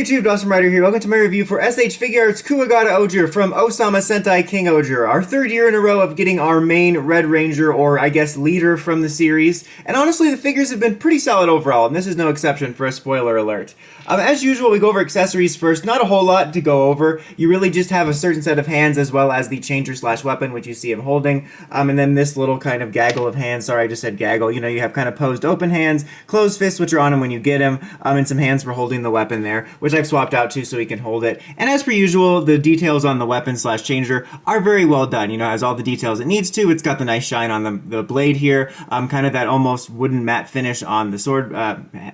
YouTube, Awesome Rider here. Welcome to my review for S.H.Figuarts Kuwagata Ohger from Ohsama Sentai King-ohger. Our third year in a row of getting our main Red Ranger, or I guess leader, from the series. And honestly, the figures have been pretty solid overall, and this is no exception for a spoiler alert. As usual, we go over accessories first. Not a whole lot to go over. You really just have a certain set of hands as well as the changer/weapon, which you see him holding. And then this little kind of gaggle of hands. Sorry, I just said gaggle. You know, you have kind of posed open hands, closed fists, which are on him when you get him, and some hands for holding the weapon there, which I've swapped out too so he can hold it. And as per usual, the details on the weapon/changer are very well done. You know, it has all the details it needs to. It's got the nice shine on the blade here, kind of that almost wooden matte finish on the sword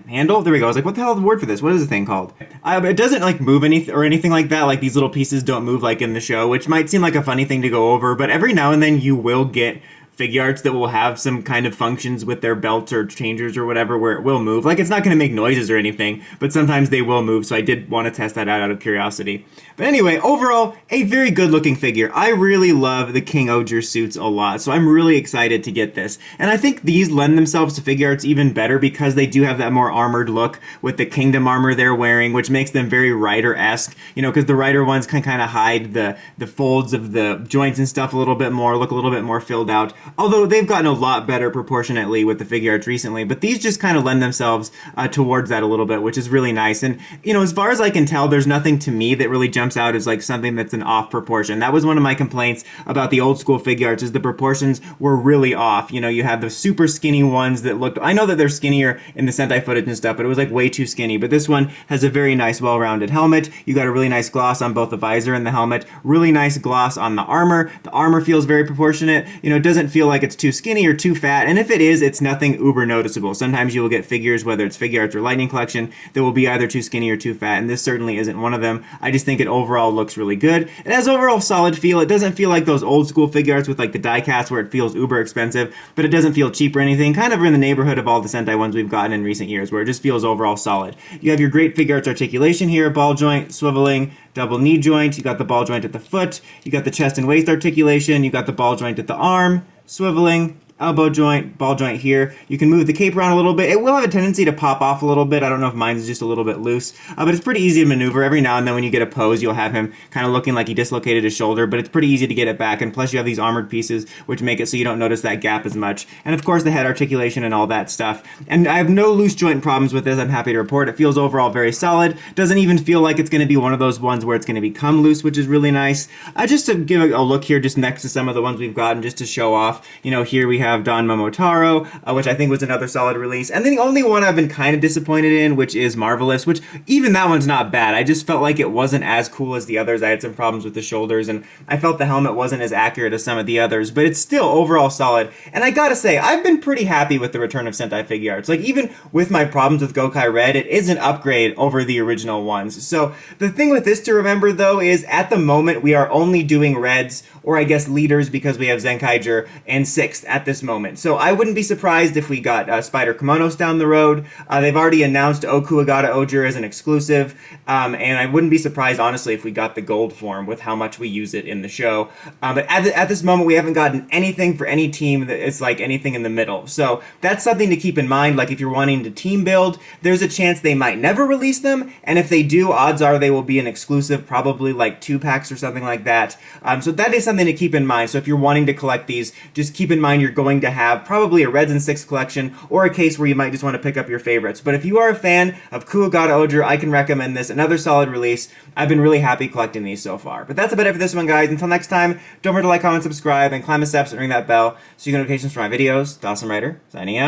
handle. There we go. I was like, what the hell is the word for this? What is the thing called? It doesn't like move anything like that. Like these little pieces don't move like in the show, which might seem like a funny thing to go over, but every now and then you will get Figuarts that will have some kind of functions with their belts or changers or whatever where it will move. Like, it's not going to make noises or anything, but sometimes they will move, so I did want to test that out of curiosity. But anyway, overall, a very good looking figure. I really love the King-ohger suits a lot, so I'm really excited to get this. And I think these lend themselves to Figuarts even better because they do have that more armored look with the Kingdom armor they're wearing, which makes them very Rider-esque, you know, because the Rider ones can kind of hide the folds of the joints and stuff a little bit more, look a little bit more filled out. Although they've gotten a lot better proportionately with the Figuarts recently, but these just kind of lend themselves towards that a little bit, which is really nice. And, you know, as far as I can tell, there's nothing to me that really jumps out as like something that's an off proportion. That was one of my complaints about the old school Figuarts, is the proportions were really off. You know, you had the super skinny ones that looked, I know that they're skinnier in the Sentai footage and stuff, but it was like way too skinny. But this one has a very nice, well-rounded helmet. You got a really nice gloss on both the visor and the helmet. Really nice gloss on the armor. The armor feels very proportionate. You know, it doesn't feel like it's too skinny or too fat, and if it is, it's nothing uber noticeable. Sometimes you will get figures, whether it's Figuarts or Lightning Collection, that will be either too skinny or too fat, and this certainly isn't one of them. I just think it overall looks really good. It has overall solid feel. It doesn't feel like those old school Figuarts with like the die cast where it feels uber expensive, but it doesn't feel cheap or anything. Kind of in the neighborhood of all the Sentai ones we've gotten in recent years, where it just feels overall solid. You have your great Figuarts articulation here, ball joint, swiveling, double knee joint, you got the ball joint at the foot, you got the chest and waist articulation, you got the ball joint at the arm, swiveling, elbow joint, ball joint here. You can move the cape around a little bit. It will have a tendency to pop off a little bit. I don't know if mine's just a little bit loose, but it's pretty easy to maneuver. Every now and then when you get a pose, you'll have him kind of looking like he dislocated his shoulder, but it's pretty easy to get it back, and plus you have these armored pieces which make it so you don't notice that gap as much. And of course the head articulation and all that stuff. And I have no loose joint problems with this, I'm happy to report. It feels overall very solid. Doesn't even feel like it's going to be one of those ones where it's going to become loose, which is really nice. Just to give a look here just next to some of the ones we've gotten, just to show off, you know, here we have Don Momotaro, which I think was another solid release. And then the only one I've been kind of disappointed in, which is Marvelous, which even that one's not bad. I just felt like it wasn't as cool as the others. I had some problems with the shoulders, and I felt the helmet wasn't as accurate as some of the others, but it's still overall solid. And I gotta say, I've been pretty happy with the return of Sentai Figuarts. Like, even with my problems with Gokai Red, it is an upgrade over the original ones. So the thing with this to remember, though, is at the moment we are only doing Reds, or I guess leaders, because we have Zenkaiger and 6th at this moment. So I wouldn't be surprised if we got Spider Kimonos down the road. They've already announced Kuwagata Ohger as an exclusive, and I wouldn't be surprised, honestly, if we got the gold form with how much we use it in the show. But at this moment, we haven't gotten anything for any team that is like anything in the middle. So that's something to keep in mind. Like, if you're wanting to team build, there's a chance they might never release them, and if they do, odds are they will be an exclusive, probably like 2-packs or something like that. So that is something to keep in mind. So if you're wanting to collect these, just keep in mind you're going to have probably a Reds and 6 collection, or a case where you might just want to pick up your favorites. But if you are a fan of Kuwagata Ohger, I can recommend this. Another solid release. I've been really happy collecting these so far. But that's about it for this one, guys. Until next time, don't forget to like, comment, subscribe, and climb the steps and ring that bell so you get notifications for my videos. Awesome Rider, signing out.